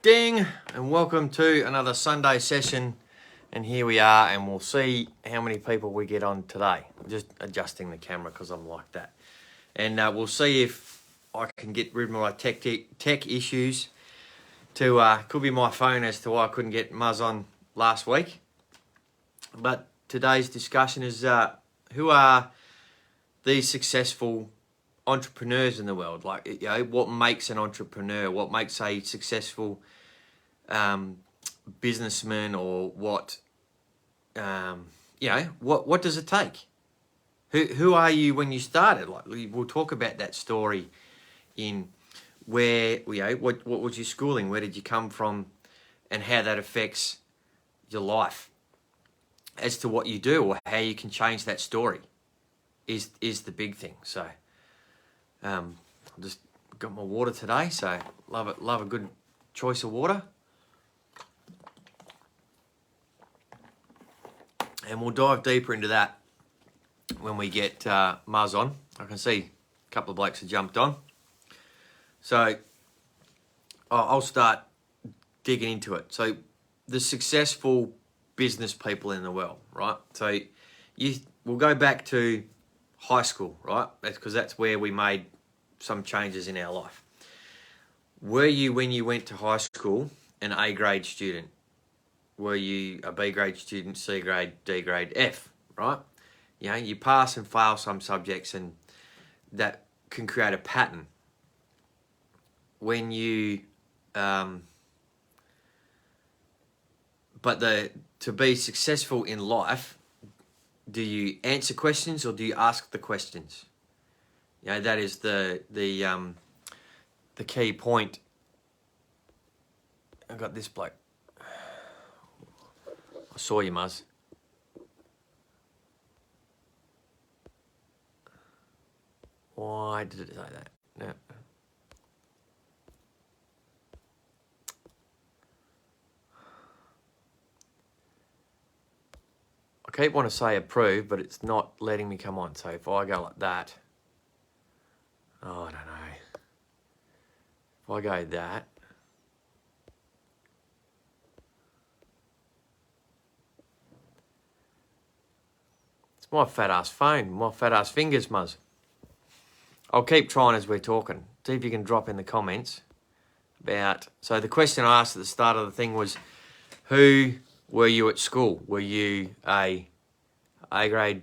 Ding, and welcome to another Sunday session. And here we are, and we'll see how many people we get on today. I'm just adjusting the camera because I'm like that. And we'll see if I can get rid of my tech issues. Could be my phone as to why I couldn't get Muzz on last week. But today's discussion is who are these successful entrepreneurs in the world? Like, you know, what makes an entrepreneur? What makes a successful businessman? Or what, what does it take? Who are you when you started? Like, we'll talk about that story in where, what was your schooling? Where did you come from? And how that affects your life as to what you do, or how you can change that story is the big thing. So I just got my water today, so love a good choice of water. And we'll dive deeper into that when we get Muzz on. I can see a couple of blokes have jumped on. So I'll start digging into it. So the successful business people in the world, right? So we'll go back to high school, right? Because that's where we made some changes in our life. Were you, when you went to high school, an A grade student? Were you a B grade student, C grade, D grade, F, right? You know, you pass and fail some subjects, and that can create a pattern. When you, to be successful in life, do you answer questions or do you ask the questions? You know, that is the key point. I got this bloke. I saw you, Muzz. Why did it say that? No. I keep wanting to say approve, but it's not letting me come on. So if I go like that, I don't know. If I go that, it's my fat ass phone, my fat ass fingers, Muzz. I'll keep trying as we're talking. See if you can drop in the comments about. So the question I asked at the start of the thing was, who were you at school? Were you a grade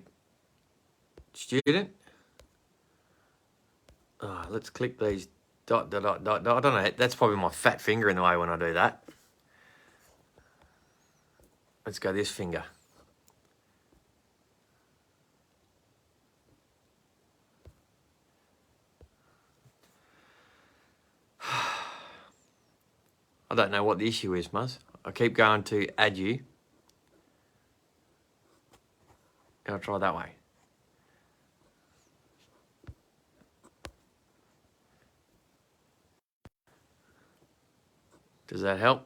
student? Oh, let's click these dot. I don't know. That's probably my fat finger in the way when I do that. Let's go this finger. I don't know what the issue is, Muzz. I keep going to add you. I'll try that way. Does that help?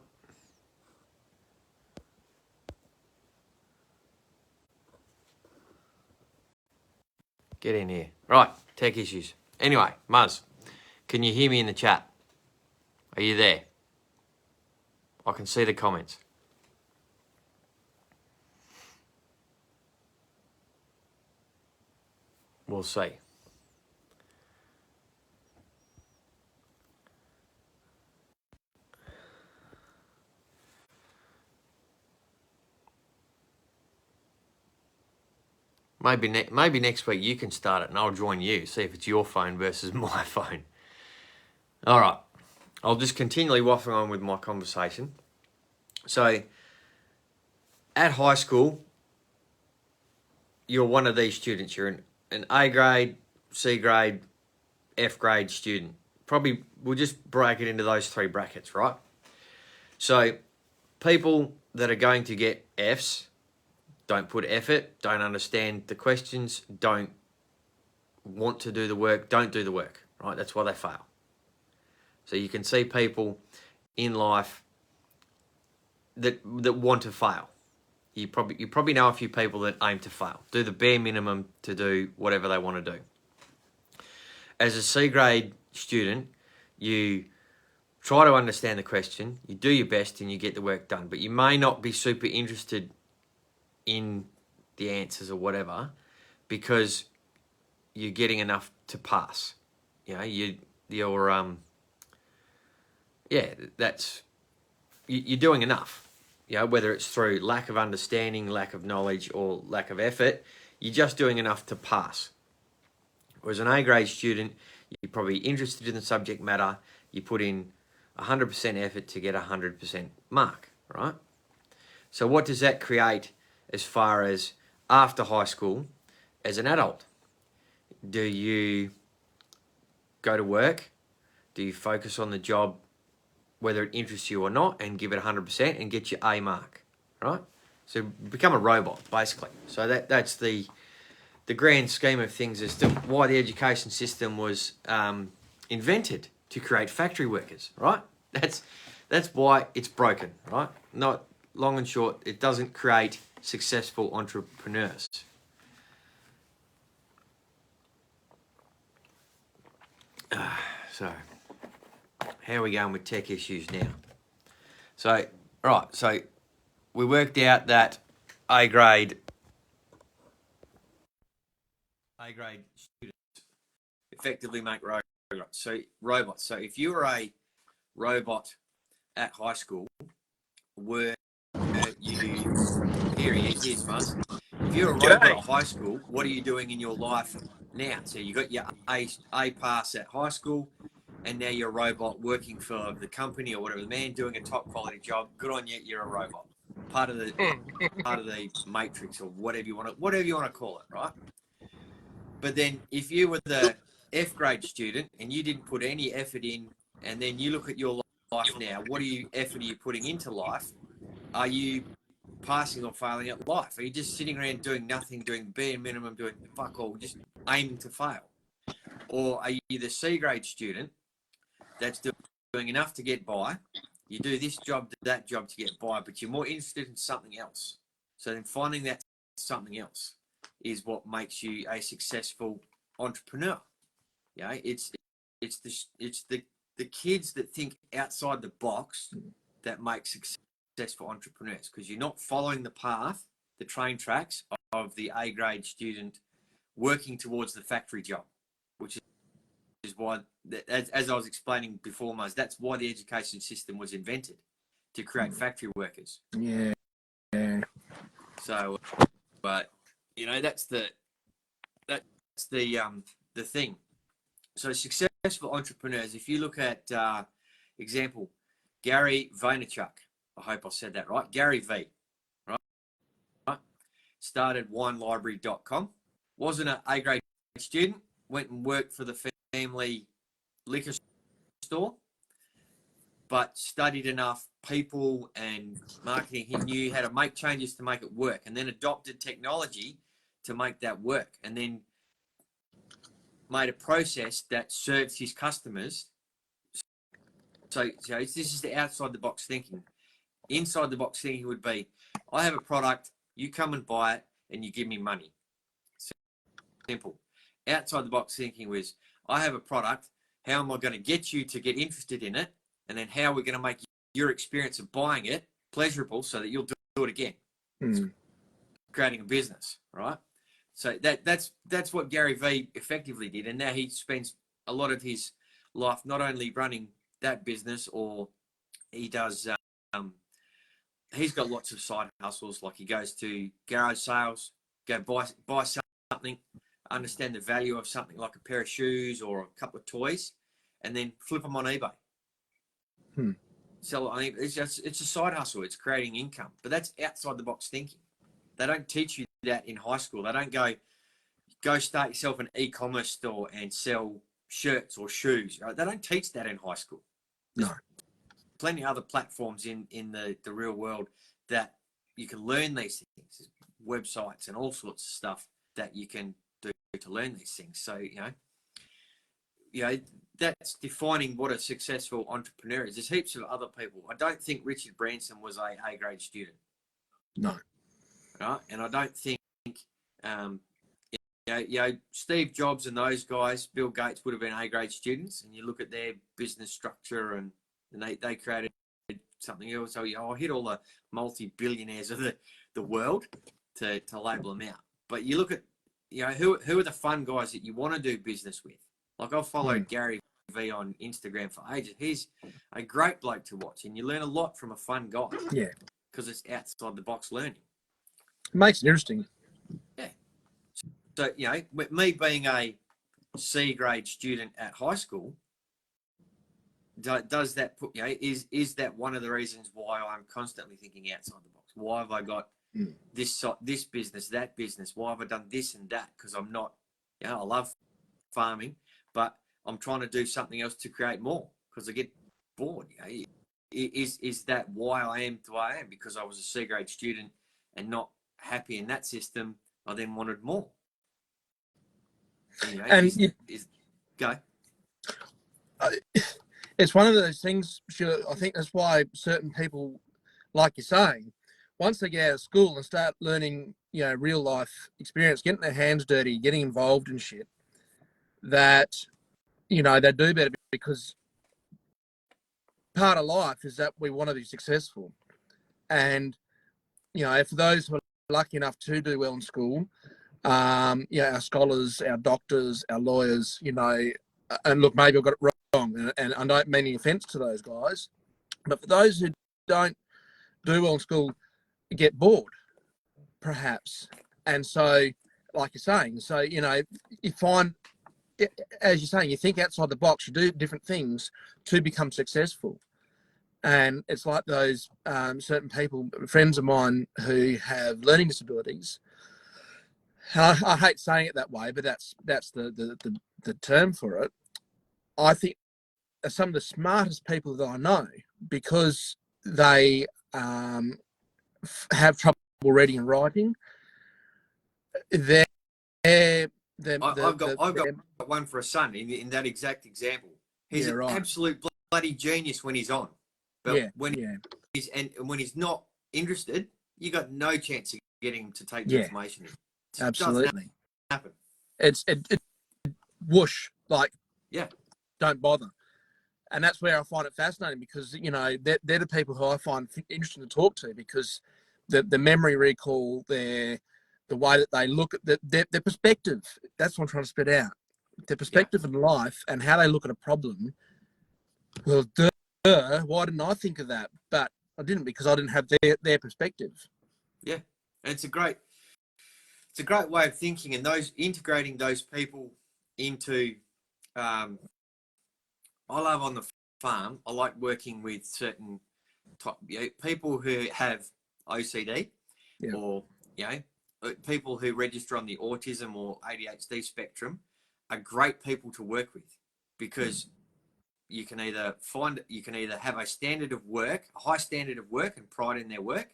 Get in here. Right, tech issues. Anyway, Muzz, can you hear me in the chat? Are you there? I can see the comments. We'll see. Maybe next week you can start it and I'll join you, see if it's your phone versus my phone. All right. I'll just continually waffle on with my conversation. So, at high school, you're one of these students. You're an A grade, C grade, F grade student. Probably, we'll just break it into those three brackets, right? So, people that are going to get Fs don't put effort, don't understand the questions, don't want to do the work, don't do the work, right? That's why they fail. So you can see people in life that want to fail. You probably know a few people that aim to fail, do the bare minimum to do whatever they want to do. As a C grade student, you try to understand the question, you do your best and you get the work done, but you may not be super interested in the answers or whatever because you're getting enough to pass. You know, you're doing enough. You know, whether it's through lack of understanding, lack of knowledge, or lack of effort, you're just doing enough to pass. Whereas an A grade student, you're probably interested in the subject matter, you put in 100% effort to get a 100% mark, right? So what does that create as far as after high school as an adult? Do you go to work? Do you focus on the job, whether it interests you or not, and give it 100% and get your A mark, right? So become a robot, basically. So that's the grand scheme of things as to why the education system was invented, to create factory workers, right? That's why it's broken, right? Not long and short, it doesn't create successful entrepreneurs. So, how are we going with tech issues now? So, right, so we worked out that A grade students effectively make robots. So if you were a robot at high school, were you... Here's Muzz. If you're a robot at high school, what are you doing in your life now? So you got your A pass at high school, and now you're a robot working for the company or whatever, the man doing a top quality job. Good on you, you're a robot. Part of the matrix, or whatever you want to call it, right? But then if you were the F grade student and you didn't put any effort in, and then you look at your life now, what effort are you putting into life? Are you passing or failing at life? Are you just sitting around doing nothing, doing bare minimum, doing fuck all, just aiming to fail? Or are you the C grade student that's doing enough to get by? You do this job, that job to get by, but you're more interested in something else. So then finding that something else is what makes you a successful entrepreneur. Yeah, it's the kids that think outside the box that make successful entrepreneurs, because you're not following the path, the train tracks of the A grade student working towards the factory job, which is why, as I was explaining before, Muzz, that's why the education system was invented, to create factory workers. Yeah. So, but you know, that's the thing. So successful entrepreneurs, if you look at example, Gary Vaynerchuk, I hope I said that right, Gary V, right? Started winelibrary.com, wasn't an A grade student, went and worked for the family liquor store, but studied enough people and marketing. He knew how to make changes to make it work, and then adopted technology to make that work, and then made a process that serves his customers. So this is the outside the box thinking. Inside the box thinking would be, I have a product, you come and buy it, and you give me money. Simple. Outside the box thinking was, I have a product, how am I going to get you to get interested in it? And then how are we going to make your experience of buying it pleasurable so that you'll do it again? Creating a business, right? So that's what Gary V effectively did. And now he spends a lot of his life not only running that business, or he does, he's got lots of side hustles. Like he goes to garage sales, go buy something, understand the value of something like a pair of shoes or a couple of toys, and then flip them on eBay. So I think it's a side hustle. It's creating income, but that's outside the box thinking. They don't teach you that in high school. They don't go start yourself an e-commerce store and sell shirts or shoes. Right? They don't teach that in high school. There's plenty of other platforms in the real world that you can learn these things, websites and all sorts of stuff that you can do to learn these things. So, you know, that's defining what a successful entrepreneur is. There's heaps of other people. I don't think Richard Branson was a A-grade student. No. Right? And I don't think, Steve Jobs and those guys, Bill Gates, would have been A-grade students. And you look at their business structure and and they created something else. So I hit all the multi-billionaires of the world to label them out. But you look at, who are the fun guys that you want to do business with? Like, I've followed Gary V on Instagram for ages. He's a great bloke to watch, and you learn a lot from a fun guy. Yeah. Because it's outside the box learning. It makes it interesting. Yeah. So, with me being a C grade student at high school, does that put, is that one of the reasons why I'm constantly thinking outside the box? Why have I got this business, that business? Why have I done this and that? Because I'm not, I love farming, but I'm trying to do something else to create more because I get bored. Is that why I am the way I am? Because I was a C grade student and not happy in that system, I then wanted more. Go. It's one of those things, I think that's why certain people, like you're saying, once they get out of school and start learning, real life experience, getting their hands dirty, getting involved in shit, that, they do better, because part of life is that we want to be successful. And, for those who are lucky enough to do well in school, our scholars, our doctors, our lawyers, and look, maybe I've got it wrong, and I don't mean any offence to those guys, but for those who don't do well in school, get bored, perhaps. And so, like you're saying, you find, as you're saying, you think outside the box, you do different things to become successful. And it's like those certain people, friends of mine who have learning disabilities. I hate saying it that way, but that's the term for it. I think are some of the smartest people that I know, because they have trouble reading and writing. I've got one for a son in that exact example. He's an absolute bloody genius when he's on, but when he's not interested, you got no chance of getting him to take the information in. Absolutely. Happen. It's whoosh, like, don't bother. And that's where I find it fascinating, because they're the people who I find interesting to talk to, because the memory recall, the way that they look at their perspective. That's what I'm trying to spit out. Their perspective in life and how they look at a problem. Well, why didn't I think of that? But I didn't, because I didn't have their perspective. Yeah, and it's a great way of thinking, and integrating those people into. I love on the farm. I like working with certain people who have OCD, or people who register on the autism or ADHD spectrum are great people to work with, because you can either have a standard of work, a high standard of work and pride in their work,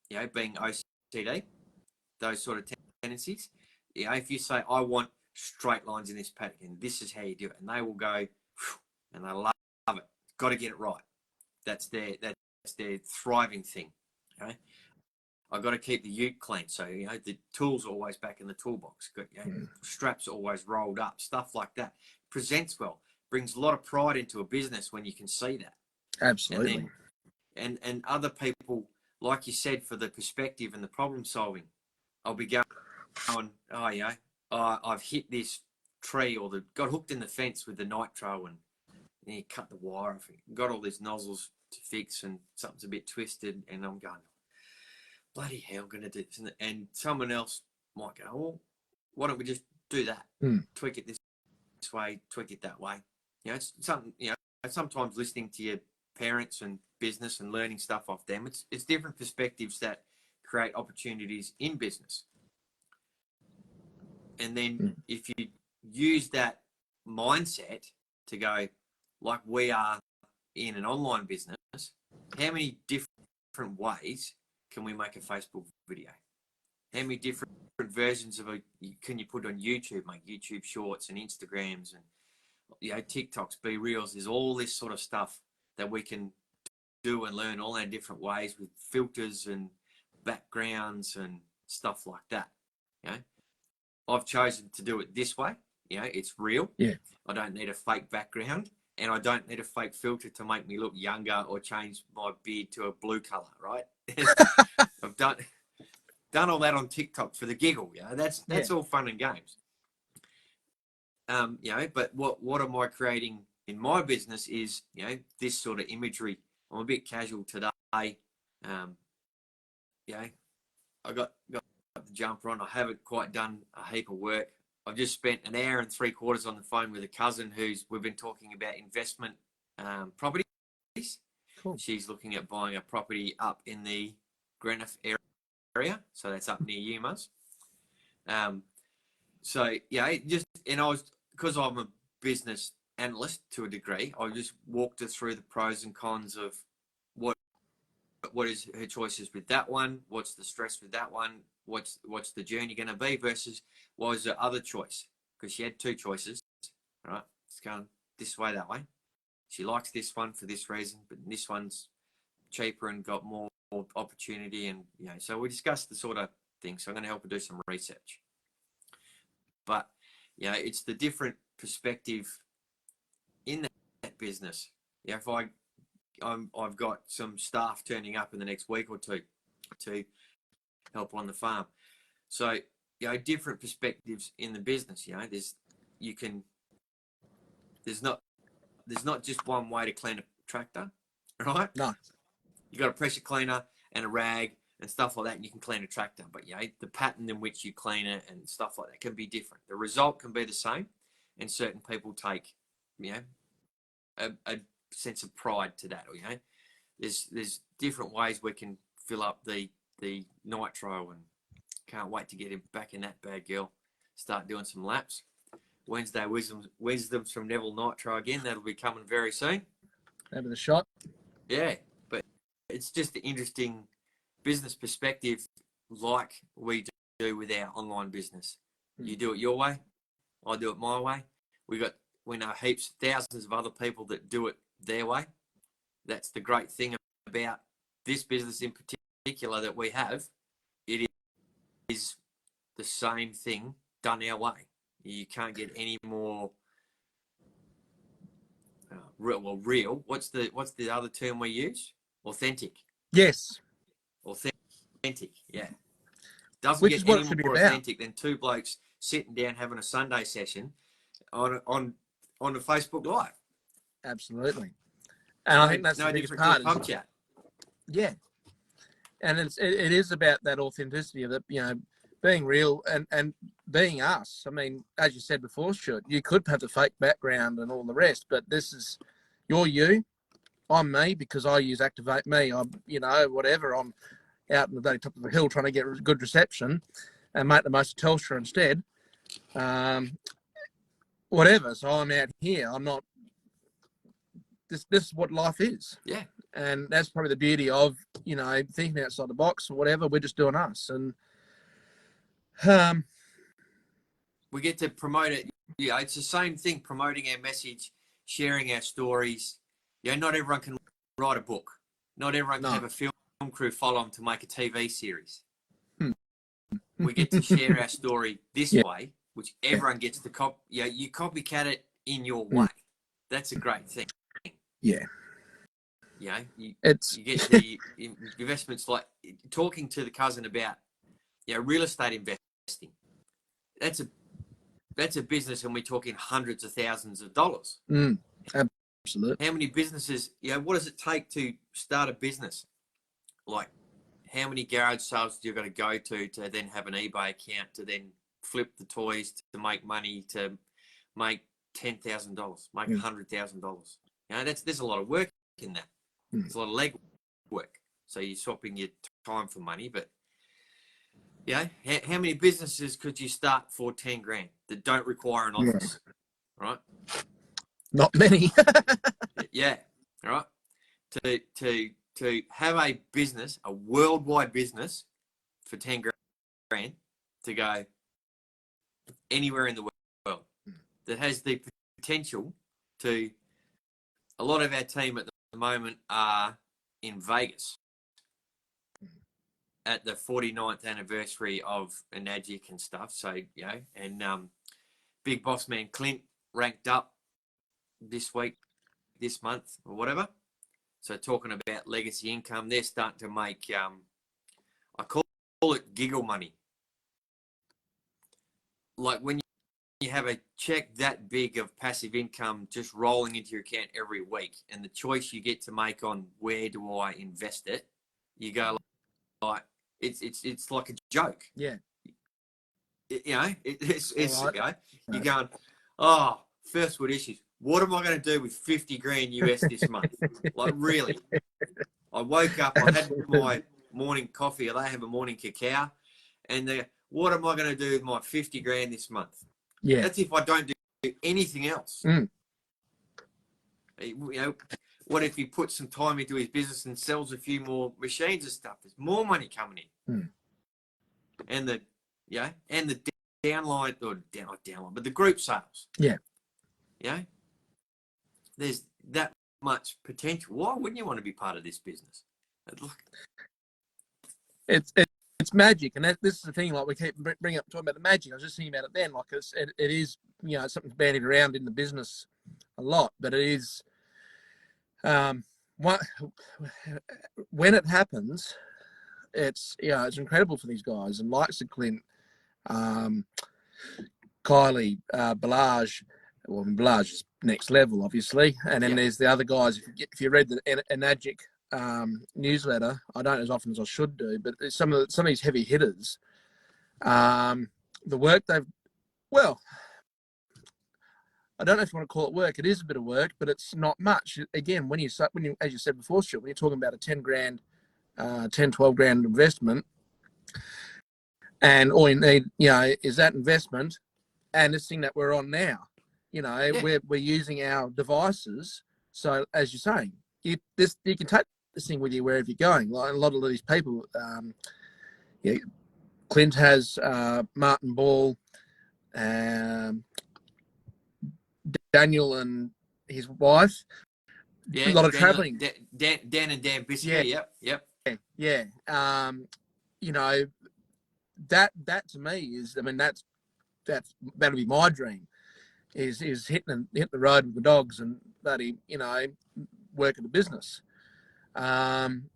being OCD, those sort of tendencies. If you say, I want straight lines in this paddock and this is how you do it, and they will go, and they love it. Got to get it right. That's their thriving thing. Okay, I've got to keep the ute clean, so the tools are always back in the toolbox. Got straps always rolled up, stuff like that. Presents well, brings a lot of pride into a business when you can see that. Absolutely. And other people, like you said, for the perspective and the problem solving, I'll be going, I've hit this tree, or got hooked in the fence with the nitro, and you cut the wire off it. Got all these nozzles to fix, and something's a bit twisted, and I'm going, bloody hell, I'm going to do this. And someone else might go, well, why don't we just do that? Tweak it this way, tweak it that way. It's something, sometimes listening to your parents and business and learning stuff off them, it's different perspectives that create opportunities in business. And then if you use that mindset to go, like we are in an online business, how many different ways can we make a Facebook video? How many different versions of can you put on YouTube, make YouTube shorts and Instagrams and TikToks, Be Reels? There's all this sort of stuff that we can do and learn all our different ways with filters and backgrounds and stuff like that. I've chosen to do it this way. It's real. Yeah. I don't need a fake background. and I don't need a fake filter to make me look younger or change my beard to a blue color, right? I've done all that on TikTok for the giggle. That's all fun and games. But what am I creating in my business is, this sort of imagery. I'm a bit casual today. I got the jumper on. I haven't quite done a heap of work. I've just spent an hour and 3/4 on the phone with a cousin we've been talking about investment properties. Cool. She's looking at buying a property up in the Greenock area, so that's up near you, Muzz. Because I'm a business analyst to a degree, I just walked her through the pros and cons of what is her choices with that one, what's the stress with that one, what's the journey going to be versus what was the other choice, because she had two choices, right? It's going this way, that way. She likes this one for this reason, but this one's cheaper and got more opportunity, and so we discussed the sort of thing. So I'm going to help her do some research, but it's the different perspective in that business. If I've got some staff turning up in the next week or two to help on the farm, so different perspectives in the business. There's not just one way to clean a tractor, right? No. You got a pressure cleaner and a rag and stuff like that, and you can clean a tractor. But the pattern in which you clean it and stuff like that can be different. The result can be the same, and certain people take a sense of pride to that. Or there's different ways we can fill up the nitro, and can't wait to get him back in that bad girl. Start doing some laps. Wednesday wisdoms from Neville Nitro again. That'll be coming very soon. Over the shot. Yeah, but it's just the interesting business perspective, like we do with our online business. You do it your way, I do it my way. We know heaps, thousands of other people that do it their way. That's the great thing about this business in particular that we have. It is the same thing done our way. You can't get any more real. What's the other term we use? Authentic. Yes. Authentic. Yeah. Doesn't Which get is what any it should be more about. authentic than two blokes sitting down having a Sunday session on a Facebook Live. Absolutely. And I think that's the biggest part. Pub chat. Yeah. And it is about that authenticity of it, being real and being us. I mean, as you said before, Stuart, you could have the fake background and all the rest, but this is, you're you, I'm me, because I use Activate Me. I'm, whatever, I'm out in the very top of the hill trying to get good reception and make the most of Telstra instead. Whatever. So I'm out here. I'm not, this is what life is. Yeah. And that's probably the beauty of, thinking outside the box or whatever. We're just doing us. And we get to promote it. Yeah, it's the same thing, promoting our message, sharing our stories. Not everyone can write a book. Not everyone can have a film crew follow them to make a TV series. We get to share our story this way, which everyone gets to copy. You copycat it in your way. That's a great thing. Yeah. You get the investments, like talking to the cousin about real estate investing. That's a business, and we're talking hundreds of thousands of dollars. Absolutely. How many businesses, what does it take to start a business? Like, how many garage sales do you got to go to then have an eBay account, to then flip the toys, to make money, to make $10,000, make $100,000? There's a lot of work in that. There's a lot of leg work. So you're swapping your time for money, but how many businesses could you start for 10 grand that don't require an office? Right? Not many. Yeah. Right. To have a business, a worldwide business for 10 grand, to go anywhere in the world, that has the potential to, a lot of our team at the moment are in Vegas at the 49th anniversary of Enagic and stuff. So, and big boss man Clint ranked up this week this month or whatever. So talking about legacy income, they're starting to make, I call it giggle money. Like when you have a check that big of passive income just rolling into your account every week, and the choice you get to make on where do I invest it, you go like it's like a joke. Yeah. It's Right. you know, you're going, oh, first world issues. What am I going to do with 50 grand US this month? Like really, I woke up, I had my morning coffee, or they have a morning cacao, and what am I going to do with my 50 grand this month? Yeah. That's if I don't do anything else. You know, what if he puts some time into his business and sells a few more machines and stuff? There's more money coming in. And the downline, or not downline, but the group sales. Yeah. There's that much potential. Why wouldn't you want to be part of this business? Look, it's magic, and this is the thing. Like we keep bringing up talking about the magic. I was just thinking about it then. Like it is, you know, something's bandied around in the business a lot, but it is. When it happens, it's it's incredible for these guys, and likes of Clint, Kylie, Balaj. Well, Balaj is next level, obviously, and then there's the other guys. If you read the Enagic newsletter, I don't as often as I should do, but some of these heavy hitters, the work I don't know if you want to call it work. It is a bit of work, but it's not much. Again, when you, as you said before, Stuart, when you're talking about a 10 grand, 10, 12 grand investment, and all you need, is that investment and this thing that we're on now. We're using our devices. So as you're saying, you can take this thing with you wherever you're going. Like a lot of these people, Clint has Martin Ball, Daniel and his wife. A lot of traveling. Dan and Dan Bissinger. Yep. Yeah. That to me is, I mean, that'll be my dream. Is hitting the road with the dogs and bloody, work at the business. And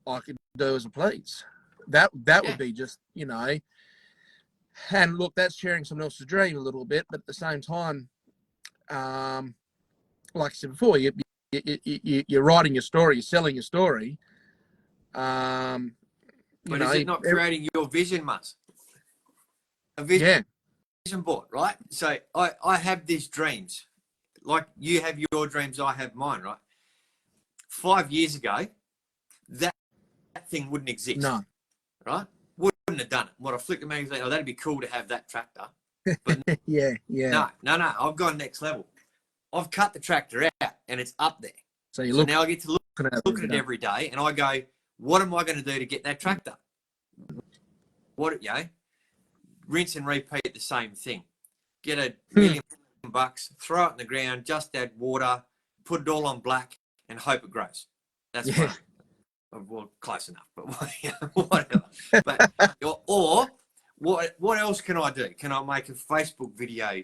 I could do as I please. That would be just, and look, that's sharing someone else's dream a little bit, but at the same time, like I said before, you're writing your story, you're selling your story. But is it not creating your vision, Muzz? A vision board, right? So I have these dreams. Like you have your dreams, I have mine, right? 5 years ago, that thing wouldn't exist. No. Right? Wouldn't have done it. What I flicked the magazine, that'd be cool to have that tractor. But yeah. No. I've gone next level. I've cut the tractor out and it's up there. So now I get to look at it every day, and I go, what am I going to do to get that tractor? Rinse and repeat the same thing. Get $1 million, throw it in the ground, just add water, put it all on black, and hope it grows. That's fine. Well, close enough, but whatever. But or what else can I do? Can I make a Facebook video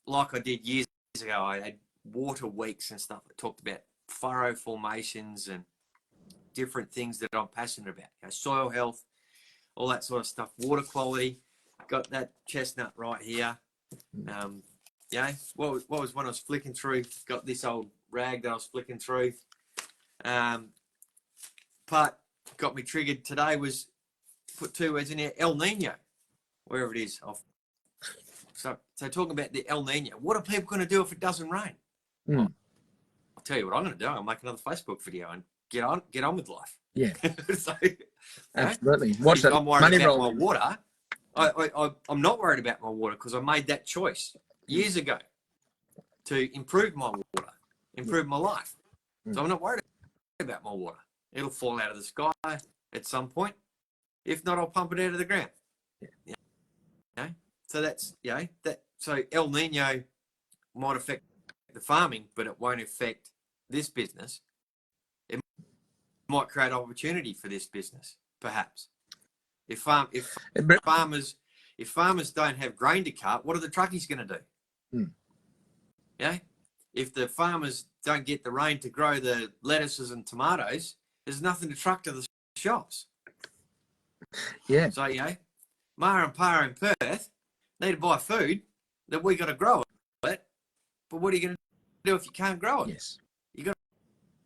like I did years ago? I had water weeks and stuff that talked about furrow formations and different things that I'm passionate about. Soil health, all that sort of stuff. Water quality. Got that chestnut right here. What was when I was flicking through? Got this old rag that I was flicking through. Part got me triggered today was put 2 words in here, El Nino, wherever it is. So talking about the El Nino, what are people going to do if it doesn't rain? I'll tell you what I'm going to do. I'll make another Facebook video and get on with life. Yeah. So, absolutely. Watch that. I'm worried about my water. I'm not worried about my water because I made that choice years ago to improve my water, improve my life. So I'm not worried about my water. It'll fall out of the sky at some point. If not, I'll pump it out of the ground. So that's so El Nino might affect the farming, but it won't affect this business. It might create opportunity for this business, perhaps. If farmers don't have grain to cut, what are the truckies going to do? Yeah. If the farmers don't get the rain to grow the lettuces and tomatoes, there's nothing to truck to the shops. Yeah. So, Ma and Pa in Perth need to buy food that we got to grow it. But what are you going to do if you can't grow it? Yes. You got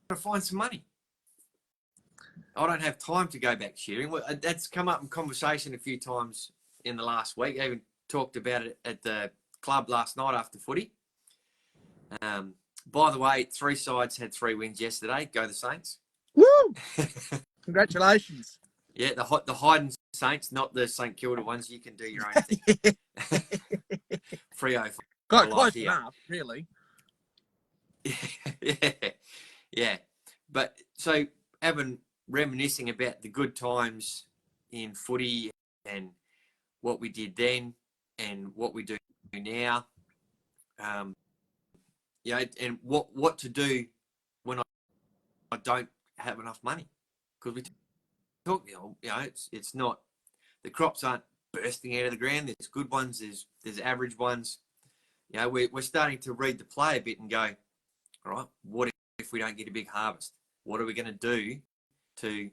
to find some money. I don't have time to go back shearing. That's come up in conversation a few times in the last week. I even talked about it at the club last night after footy. By the way, 3 sides had 3 wins yesterday. Go the Saints. Woo! Congratulations. Yeah, the Hayden Saints, not the St Kilda ones. You can do your own thing. Freo. Close enough, really. Yeah. But so reminiscing about the good times in footy and what we did then and what we do now. And what to do when I don't have enough money, because we talk, it's not, the crops aren't bursting out of the ground. There's good ones, there's average ones. We're starting to read the play a bit and go, all right, what if we don't get a big harvest? What are we going to do to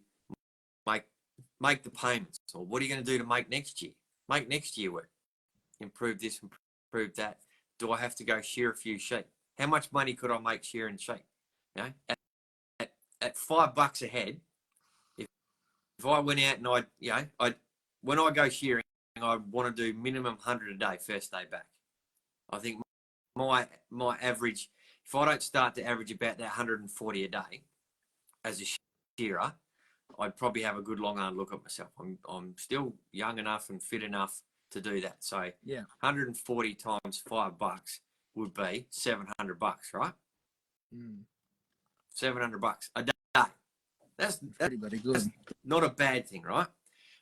make the payments? Or what are you going to do to make next year work? Improve this, improve that. Do I have to go shear a few sheep? How much money could I make shearing sheep? At $5 a head, if I went out and when I go shearing, I want to do minimum 100 a day first day back. I think my average, if I don't start to average about that 140 a day as a shearer, I'd probably have a good long hard look at myself. I'm still young enough and fit enough to do that. So 140 times $5 would be $700, right? $700 a day. That's pretty good. That's not a bad thing, right?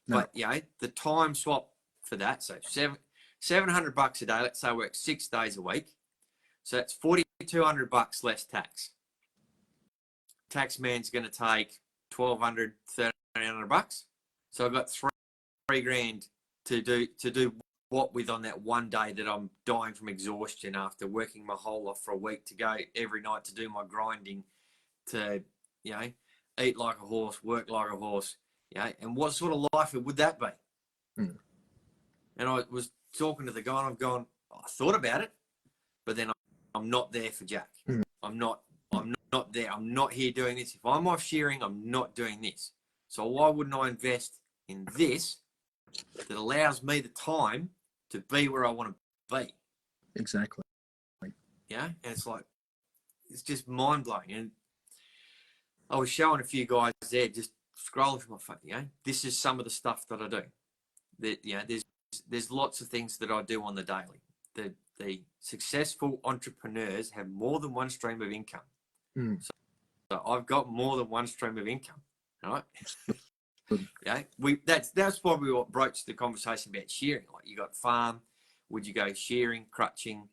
No. But the time swap for that, so $700 a day. Let's say I work 6 days a week, so that's $4,200 less tax. Taxman's going to take $1,200, $1,300. So I've got $3,000 to do what with on that one day that I'm dying from exhaustion after working my whole life for a week, to go every night to do my grinding, to eat like a horse, work like a horse. And what sort of life would that be? And I was talking to the guy, and I've gone, I thought about it, but then I'm not there for Jack. I'm not there. I'm not here doing this. If I'm off shearing, I'm not doing this. So why wouldn't I invest in this that allows me the time to be where I want to be? Exactly. And it's like, it's just mind blowing. And I was showing a few guys there, just scrolling through my phone. This is some of the stuff that I do. That there's lots of things that I do on the daily. The successful entrepreneurs have more than one stream of income. So I've got more than one stream of income, right? That's probably what broached the conversation about shearing. Like, you got farm, would you go shearing, crutching,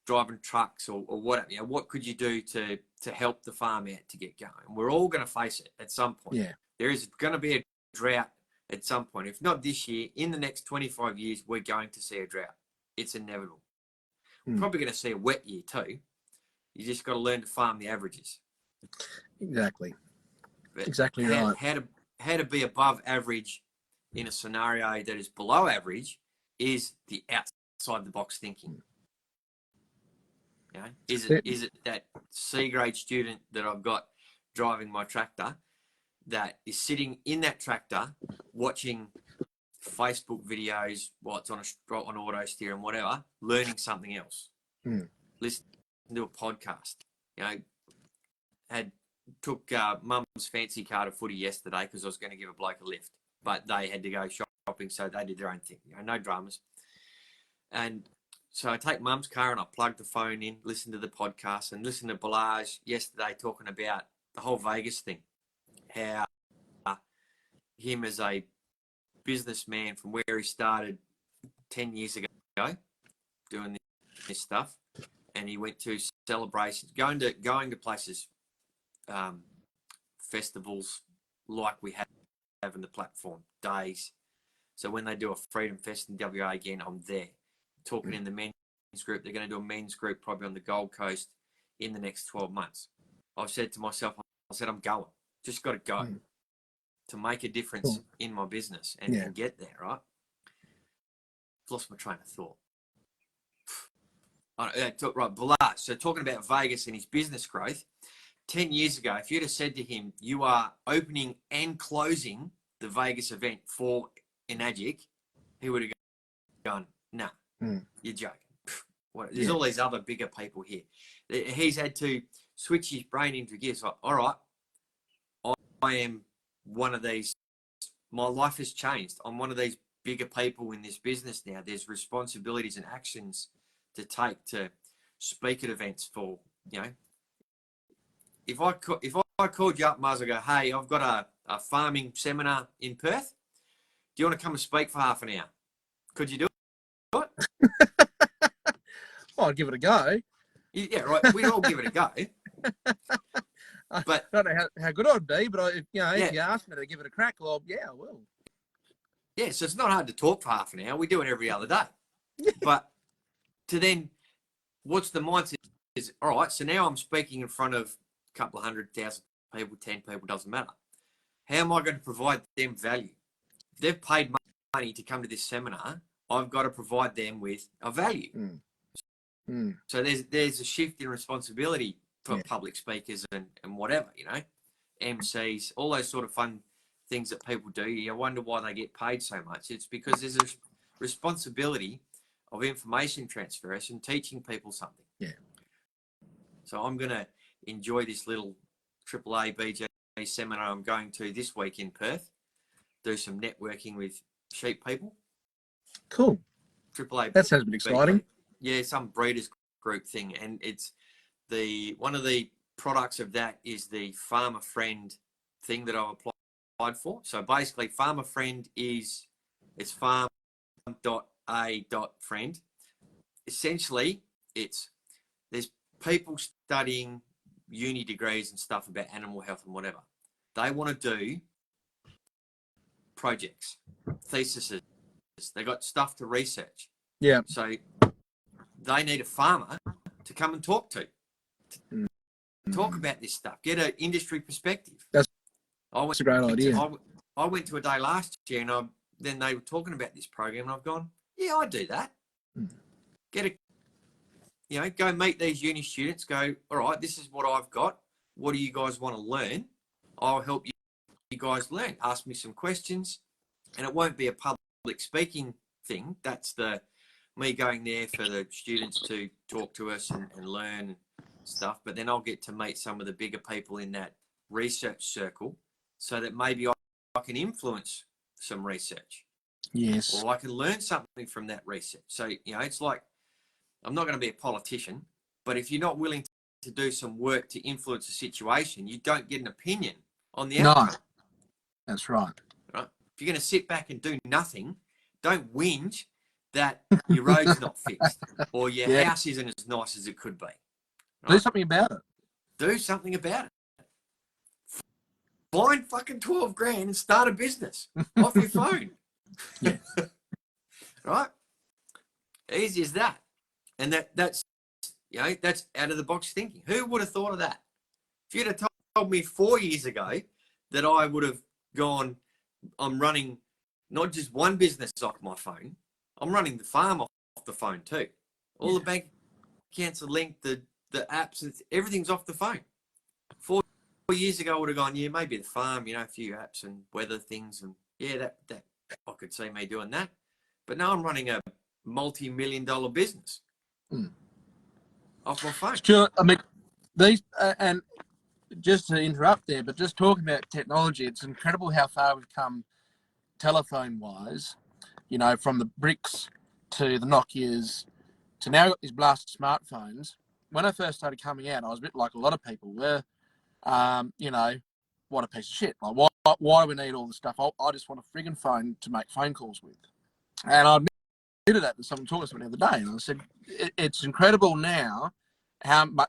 driving trucks, or whatever? What could you do to help the farm out to get going? And we're all going to face it at some point. There is going to be a drought at some point. If not this year, in the next 25 years, we're going to see a drought. It's inevitable. We're probably going to see a wet year too. You just got to learn to farm the averages. Exactly. But exactly right. How to be above average in a scenario that is below average is the outside the box thinking. Is it that C grade student that I've got driving my tractor that is sitting in that tractor watching Facebook videos while it's on auto steer and whatever, learning something else, listen to a podcast. Took mum's fancy car to footy yesterday because I was going to give a bloke a lift, but they had to go shopping, so they did their own thing. No dramas. And so I take mum's car and I plug the phone in, listen to the podcast, and listen to Balaj yesterday talking about the whole Vegas thing, how him as a businessman from where he started 10 years ago doing this stuff, and he went to celebrations, going to places, festivals like we have in the platform days. So when they do a Freedom Fest in WA again, I'm there talking in the men's group. They're going to do a men's group probably on the Gold Coast in the next 12 months. I've said to myself, I said, I'm going. Just got to go to make a difference in my business and get there, right? I've lost my train of thought. Right, Balazs. So talking about Vegas and his business growth, 10 years ago, if you'd have said to him, you are opening and closing the Vegas event for Enagic, he would have gone, nah, you're joking. There's all these other bigger people here. He's had to switch his brain into gears. Like, all right, I am one of these. My life has changed. I'm one of these bigger people in this business now. There's responsibilities and actions to take to speak at events for, you know. If I called you up, Muzz, I go, hey, I've got a farming seminar in Perth. Do you want to come and speak for half an hour? Could you do it? I'd give it a go. Yeah, right. We'd all give it a go. But I don't know how good I'd be, but if you ask me to give it a crack, well, yeah, I will. Yeah, so it's not hard to talk for half an hour. We do it every other day. But to then, what's the mindset? Is all right. So now I'm speaking in front of a couple of 100,000 people, 10 people, doesn't matter. How am I going to provide them value? They've paid money to come to this seminar. I've got to provide them with a value. So there's a shift in responsibility for public speakers and whatever, you know, MCs, all those sort of fun things that people do. You wonder why they get paid so much. It's because there's a responsibility of information transfer and teaching people something. Yeah. So I'm going to enjoy this little AAA BJ seminar I'm going to this week in Perth, do some networking with sheep people. Cool. AAA. That sounds a bit exciting. Yeah, some breeders group thing. And it's one of the products of that is the Farmer Friend thing that I've applied for. So basically Farmer Friend it's farm.a.friend. Essentially, there's people studying uni degrees and stuff about animal health and whatever. They want to do projects, theses. They got stuff to research. Yeah. So they need a farmer to come and talk to talk about this stuff, get an industry perspective. That's a great idea. I went to a day last year and then they were talking about this program and I've gone, yeah, I do that. Go meet these uni students, go, all right, this is what I've got. What do you guys want to learn? I'll help you guys learn. Ask me some questions. And it won't be a public speaking thing. That's me going there for the students to talk to us and learn stuff. But then I'll get to meet some of the bigger people in that research circle so that maybe I can influence some research. Yes. Or I can learn something from that research. So, it's like, I'm not going to be a politician, but if you're not willing to do some work to influence a situation, you don't get an opinion on the outcome. No, that's right. Right? If you're going to sit back and do nothing, don't whinge that your road's not fixed or your house isn't as nice as it could be. Right? Do something about it. Do something about it. Find fucking 12 grand and start a business off your phone. Yeah. Right? Easy as that. And that's out of the box thinking. Who would have thought of that? If you'd have told me 4 years ago that I would have gone, I'm running not just one business off my phone, I'm running the farm off the phone too. All the bank accounts are linked, the apps, everything's off the phone. 4 years ago I would have gone, maybe the farm, a few apps and weather things, and that I could see me doing that. But now I'm running a multi-million-dollar business off my phone. Stuart, I mean, these and just to interrupt there, but just talking about technology, it's incredible how far we've come telephone-wise. From the bricks to the Nokias to now got these blasted smartphones. When I first started coming out, I was a bit like a lot of people were. What a piece of shit. Like, why do we need all this stuff? I just want a friggin' phone to make phone calls with. And I admitted that to someone talking to me the other day, and I said, it's incredible now how much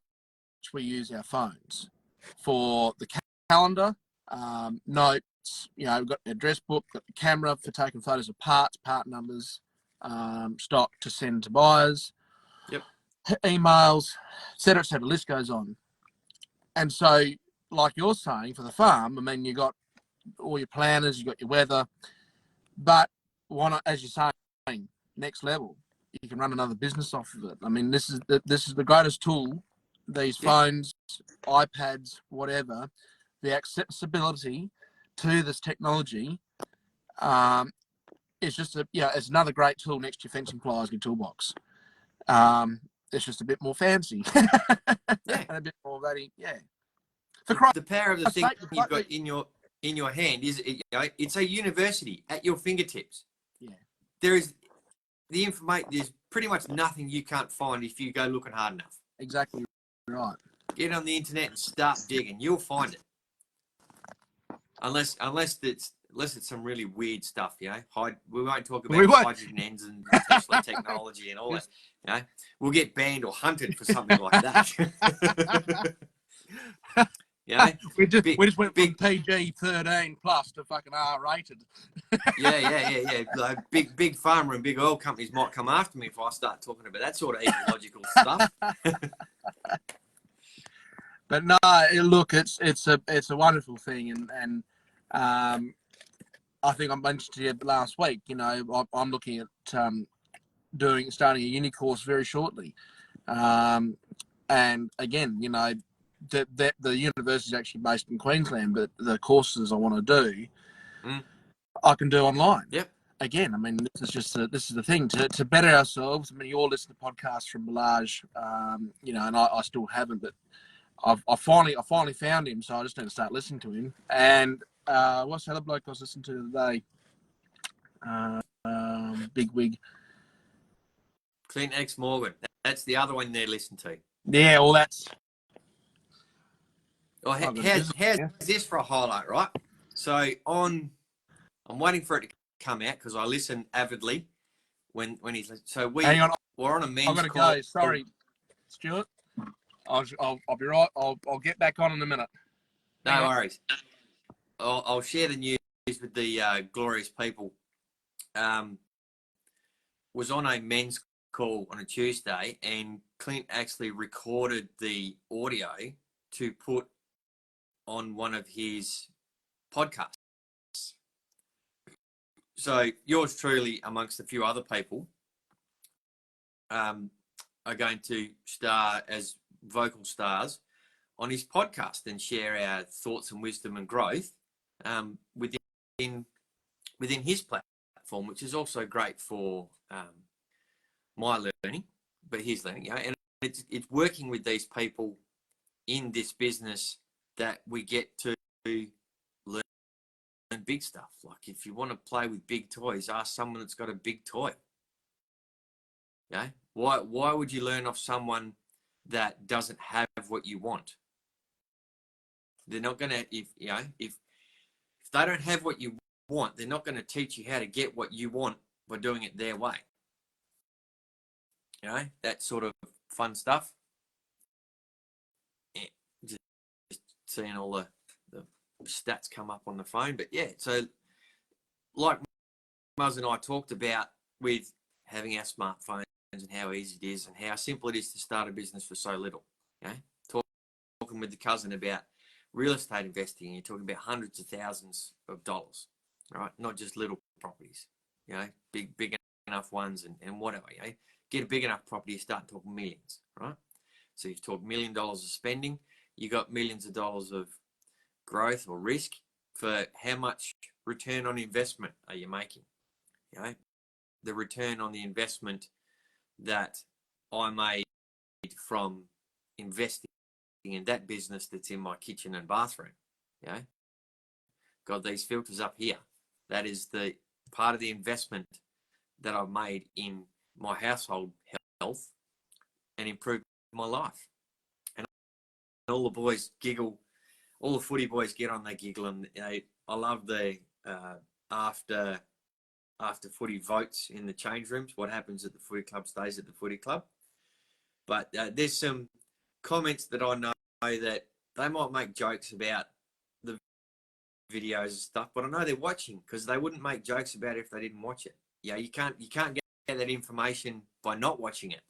we use our phones for the calendar, notes. We've got the address book, got the camera for taking photos of parts, part numbers, stock to send to buyers. Yep. emails, et cetera, et cetera. List goes on. And so, like you're saying, for the farm, I mean, you got all your planners, you got your weather, but why not, as you're saying, next level? You can run another business off of it. I mean, this is the greatest tool. These phones, iPads, whatever, the accessibility to this technology, it's just it's another great tool next to your fencing pliers in your toolbox. It's just a bit more fancy, and a bit more ready. Yeah. The power of the thing you've got in your hand is, it's a university at your fingertips. Yeah. There is the information. There's pretty much nothing you can't find if you go looking hard enough. Exactly right. Get on the internet and start digging. You'll find it. Unless it's some really weird stuff, we won't talk about hydrogen ends and Tesla technology and all that. We'll get banned or hunted for something like that. We just went from PG-13 plus to fucking R-rated. Yeah. Like big pharma and big oil companies might come after me if I start talking about that sort of ecological stuff. But no, look, it's a wonderful thing, and I think I mentioned to you last week. I'm looking at starting a uni course very shortly, and again, the university is actually based in Queensland, but the courses I want to do, I can do online. Yep. Again, I mean, this is the thing to better ourselves. I mean, you all listen to podcasts from Balaj, and I still haven't, but I finally found him, so I just need to start listening to him. And what's the other bloke I was listening to today? Big wig. Clint X Morgan. That's the other one they listen to. Yeah, well, that's. Well, how's this for a highlight, right? So I'm waiting for it to come out because I listen avidly when he's. So we're on a men's I'm gonna call. go. Sorry, Stuart. I'll be right. I'll get back on in a minute. No worries. I'll share the news with the glorious people. Was on a men's call on a Tuesday, and Clint actually recorded the audio to put on one of his podcasts. So yours truly, amongst a few other people, are going to star as vocal stars on his podcast and share our thoughts and wisdom and growth within his platform, which is also great for my learning, but his learning. And it's working with these people in this business that we get to learn big stuff. Like if you want to play with big toys, ask someone that's got a big toy. Why would you learn off someone that doesn't have what you want? They're not gonna if they don't have what you want, they're not going to teach you how to get what you want by doing it their way. That sort of fun stuff. Yeah, just seeing all the stats come up on the phone. But yeah, so like Muzz and I talked about with having our smartphones and how easy it is and how simple it is to start a business for so little. Talking with the cousin about real estate investing, you're talking about hundreds of thousands of dollars, right? Not just little properties, big enough ones and whatever. Get a big enough property, you start talking millions, right? So you've talked $1 million of spending, you got millions of dollars of growth or risk. For how much return on investment are you making? The return on the investment that I made from investing in that business that's in my kitchen and bathroom. Got these filters up here. That is the part of the investment that I've made in my household health and improved my life. And all the boys giggle, all the footy boys get on, they giggle, and I love the after footy votes in the change rooms. What happens at the footy club stays at the footy club. But there's some comments that I know that they might make jokes about the videos and stuff, but I know they're watching because they wouldn't make jokes about it if they didn't watch it. You can't get that information by not watching it.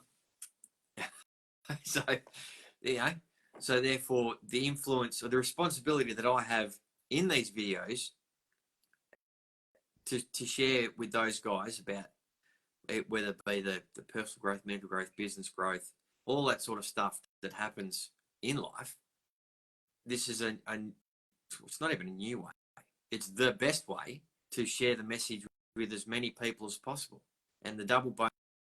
So, you know, so therefore the influence or the responsibility that I have in these videos to share with those guys about it, whether it be the personal growth, mental growth, business growth, all that sort of stuff that happens in life. This is it's not even a new way. It's the best way to share the message with as many people as possible. And the double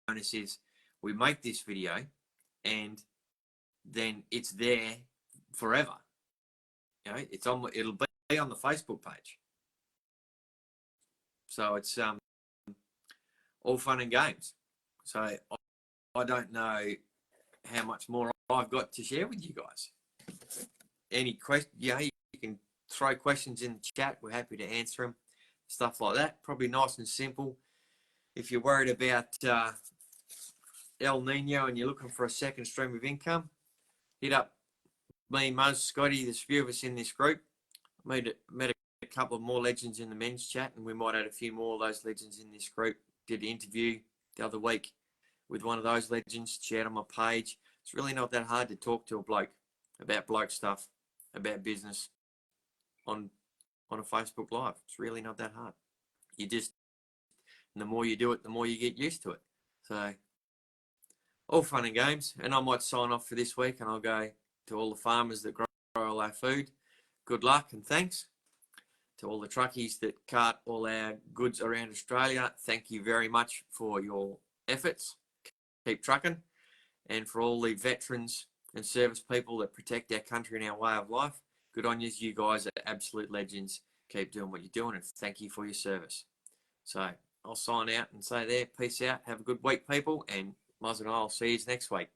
bonus is we make this video and then it's there forever. You know, it'll be on the Facebook page. So it's all fun and games. So I don't know how much more I've got to share with you guys. Any question? Yeah, you can throw questions in the chat. We're happy to answer them. Stuff like that. Probably nice and simple. If you're worried about El Nino and you're looking for a second stream of income, hit up me, Muzz, Scotty. There's a few of us in this group. Met a couple of more legends in the men's chat, and we might add a few more of those legends in this group. Did an interview the other week with one of those legends, shared on my page. It's really not that hard to talk to a bloke about bloke stuff, about business on a Facebook Live. It's really not that hard. You just, and the more you do it, the more you get used to it. So all fun and games. And I might sign off for this week, and I'll go to all the farmers that grow all our food. Good luck and thanks. To all the truckies that cart all our goods around Australia, thank you very much for your efforts. Keep trucking. And for all the veterans and service people that protect our country and our way of life, good on you. You guys are absolute legends. Keep doing what you're doing, and thank you for your service. So I'll sign out and say there, peace out. Have a good week, people, and Muzz and I'll see you next week.